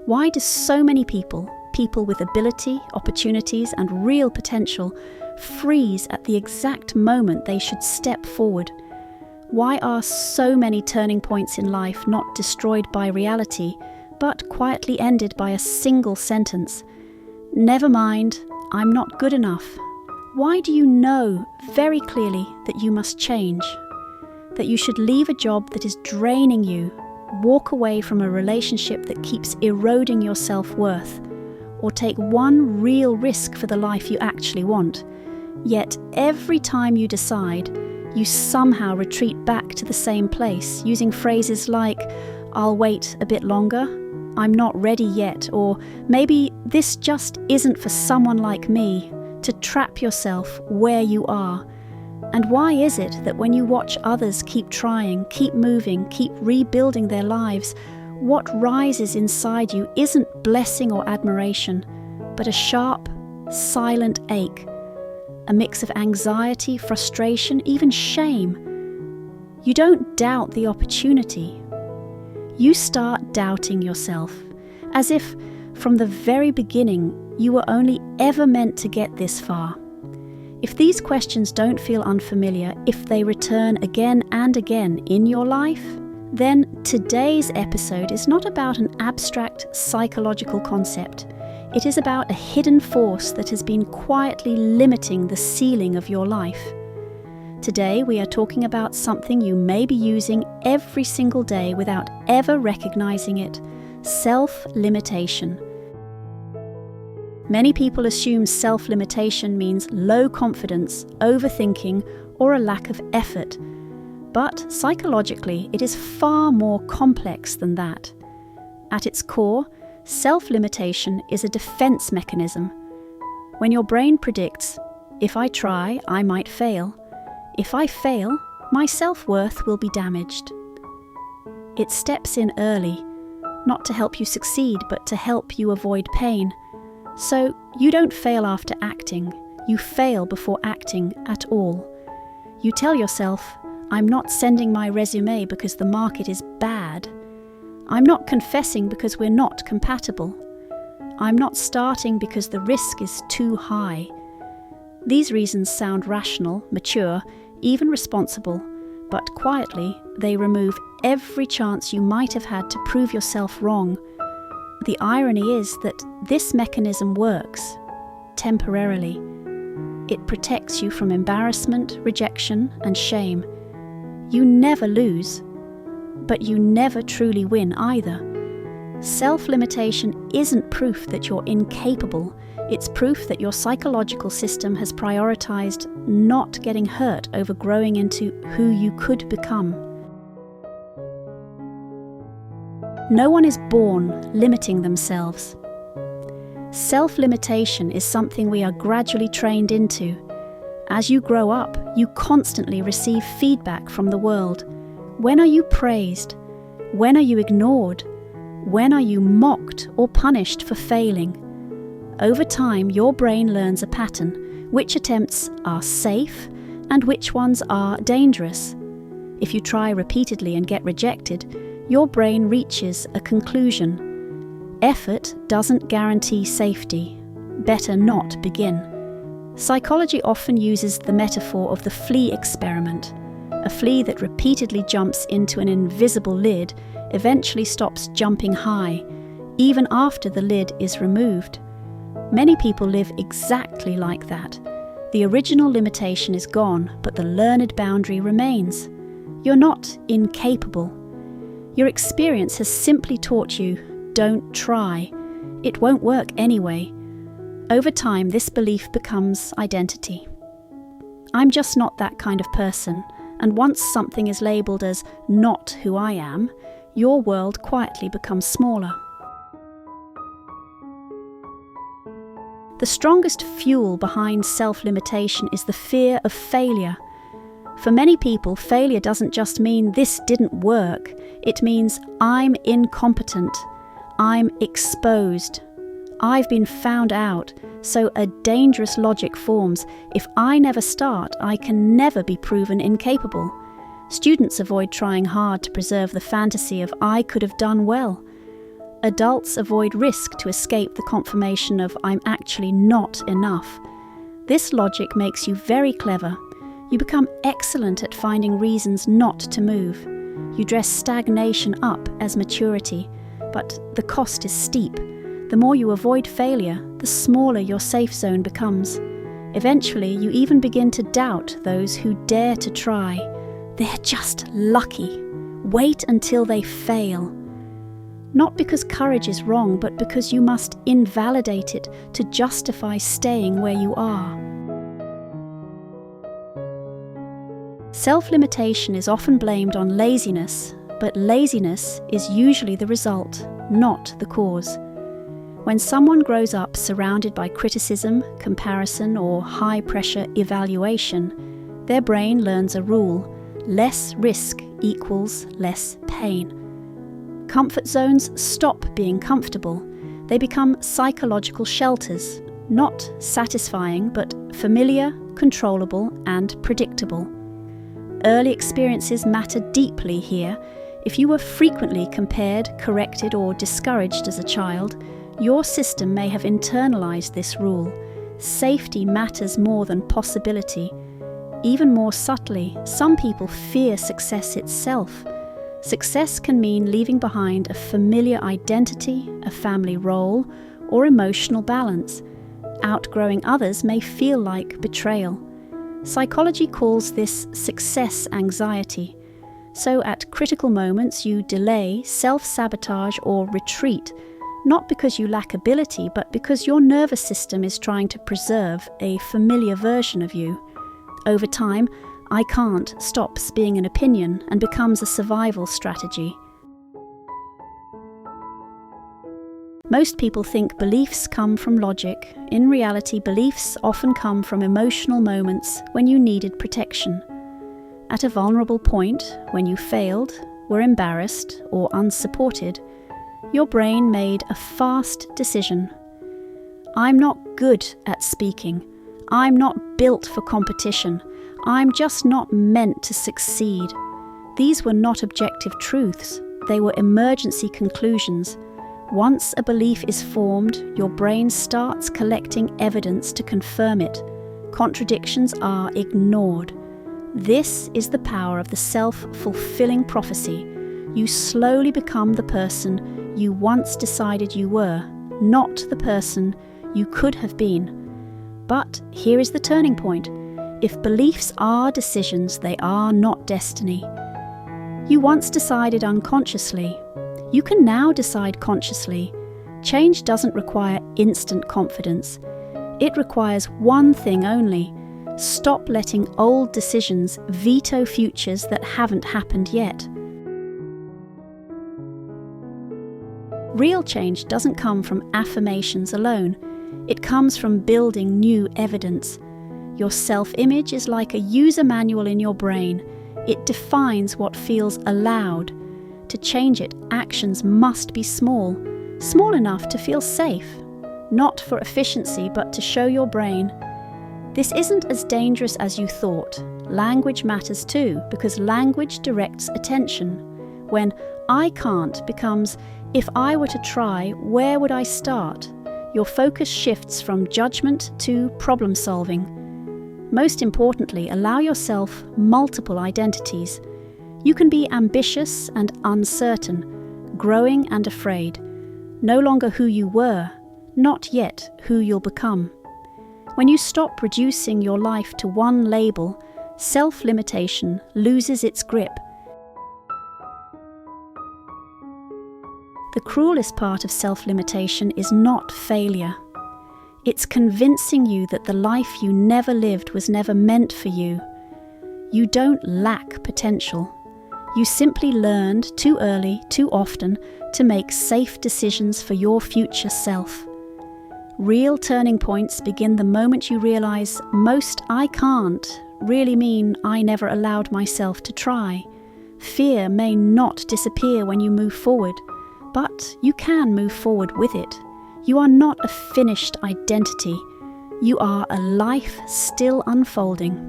Why do so many people with ability, opportunities, and real potential, freeze at the exact moment they should step forward? Why are so many turning points in life not destroyed by reality, but quietly ended by a single sentence? Never mind, I'm not good enough. Why do you know very clearly that you must change? That you should leave a job that is draining you, walk away from a relationship that keeps eroding your self-worth, or take one real risk for the life you actually want. Yet every time you decide, you somehow retreat back to the same place, using phrases like, "I'll wait a bit longer," "I'm not ready yet," or maybe "this just isn't for someone like me," to trap yourself where you are. And why is it that when you watch others keep trying, keep moving, keep rebuilding their lives, what rises inside you isn't blessing or admiration, but a sharp, silent ache, a mix of anxiety, frustration, even shame? You don't doubt the opportunity. You start doubting yourself, as if from the very beginning you were only ever meant to get this far. If these questions don't feel unfamiliar, if they return again and again in your life, then today's episode is not about an abstract psychological concept. It is about a hidden force that has been quietly limiting the ceiling of your life. Today we are talking about something you may be using every single day without ever recognizing it: self-limitation. Many people assume self-limitation means low confidence, overthinking, or a lack of effort. But psychologically, it is far more complex than that. At its core, self-limitation is a defense mechanism. When your brain predicts, "If I try, I might fail. If I fail, my self-worth will be damaged." It steps in early, not to help you succeed, but to help you avoid pain. So you don't fail after acting, you fail before acting at all. You tell yourself, "I'm not sending my resume because the market is bad. I'm not confessing because we're not compatible. I'm not starting because the risk is too high." These reasons sound rational, mature, even responsible, but quietly they remove every chance you might have had to prove yourself wrong. The irony is that this mechanism works temporarily. It protects you from embarrassment, rejection, and shame. You never lose, but you never truly win either. Self-limitation isn't proof that you're incapable. It's proof that your psychological system has prioritized not getting hurt over growing into who you could become. No one is born limiting themselves. Self-limitation is something we are gradually trained into. As you grow up, you constantly receive feedback from the world. When are you praised? When are you ignored? When are you mocked or punished for failing? Over time, your brain learns a pattern: which attempts are safe and which ones are dangerous. If you try repeatedly and get rejected, your brain reaches a conclusion: effort doesn't guarantee safety. Better not begin. Psychology often uses the metaphor of the flea experiment. A flea that repeatedly jumps into an invisible lid eventually stops jumping high, even after the lid is removed. Many people live exactly like that. The original limitation is gone, but the learned boundary remains. You're not incapable. Your experience has simply taught you, don't try. It won't work anyway. Over time, this belief becomes identity. I'm just not that kind of person, and once something is labelled as not who I am, your world quietly becomes smaller. The strongest fuel behind self-limitation is the fear of failure. For many people, failure doesn't just mean this didn't work. It means I'm incompetent, I'm exposed, I've been found out. So a dangerous logic forms: if I never start, I can never be proven incapable. Students avoid trying hard to preserve the fantasy of I could have done well. Adults avoid risk to escape the confirmation of "I'm actually not enough." This logic makes you very clever. You become excellent at finding reasons not to move. You dress stagnation up as maturity, but the cost is steep. The more you avoid failure, the smaller your safe zone becomes. Eventually, you even begin to doubt those who dare to try. They're just lucky. Wait until they fail. Not because courage is wrong, but because you must invalidate it to justify staying where you are. Self-limitation is often blamed on laziness, but laziness is usually the result, not the cause. When someone grows up surrounded by criticism, comparison, or high-pressure evaluation, their brain learns a rule: less risk equals less pain. Comfort zones stop being comfortable. They become psychological shelters, not satisfying, but familiar, controllable, and predictable. Early experiences matter deeply here. If you were frequently compared, corrected, or discouraged as a child, your system may have internalized this rule. Safety matters more than possibility. Even more subtly, some people fear success itself. Success can mean leaving behind a familiar identity, a family role, or emotional balance. Outgrowing others may feel like betrayal. Psychology calls this success anxiety. So at critical moments you delay, self-sabotage, or retreat, not because you lack ability, but because your nervous system is trying to preserve a familiar version of you. Over time, "I can't" stops being an opinion and becomes a survival strategy. Most people think beliefs come from logic. In reality, beliefs often come from emotional moments when you needed protection. At a vulnerable point, when you failed, were embarrassed, or unsupported, your brain made a fast decision. "I'm not good at speaking. I'm not built for competition. I'm just not meant to succeed." These were not objective truths. They were emergency conclusions. Once a belief is formed, your brain starts collecting evidence to confirm it. Contradictions are ignored. This is the power of the self-fulfilling prophecy. You slowly become the person you once decided you were, not the person you could have been. But here is the turning point. If beliefs are decisions, they are not destiny. You once decided unconsciously. You can now decide consciously. Change doesn't require instant confidence. It requires one thing only: stop letting old decisions veto futures that haven't happened yet. Real change doesn't come from affirmations alone. It comes from building new evidence. Your self-image is like a user manual in your brain. It defines what feels allowed. To change it, actions must be small enough to feel safe, not for efficiency, but to show your brain, this isn't as dangerous as you thought. Language matters too, because language directs attention. When "I can't" becomes "if I were to try, where would I start?" your focus shifts from judgment to problem solving. Most importantly, allow yourself multiple identities. You can be ambitious and uncertain, growing and afraid. No longer who you were, not yet who you'll become. When you stop reducing your life to one label, self-limitation loses its grip. The cruelest part of self-limitation is not failure. It's convincing you that the life you never lived was never meant for you. You don't lack potential. You simply learned too early, too often, to make safe decisions for your future self. Real turning points begin the moment you realize most "I can't" really mean I never allowed myself to try. Fear may not disappear when you move forward, but you can move forward with it. You are not a finished identity. You are a life still unfolding.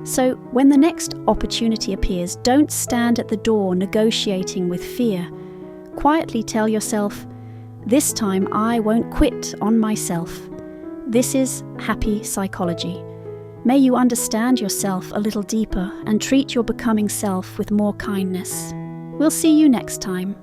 So when the next opportunity appears, don't stand at the door negotiating with fear. Quietly tell yourself, "This time I won't quit on myself." This is happy psychology. May you understand yourself a little deeper and treat your becoming self with more kindness. We'll see you next time.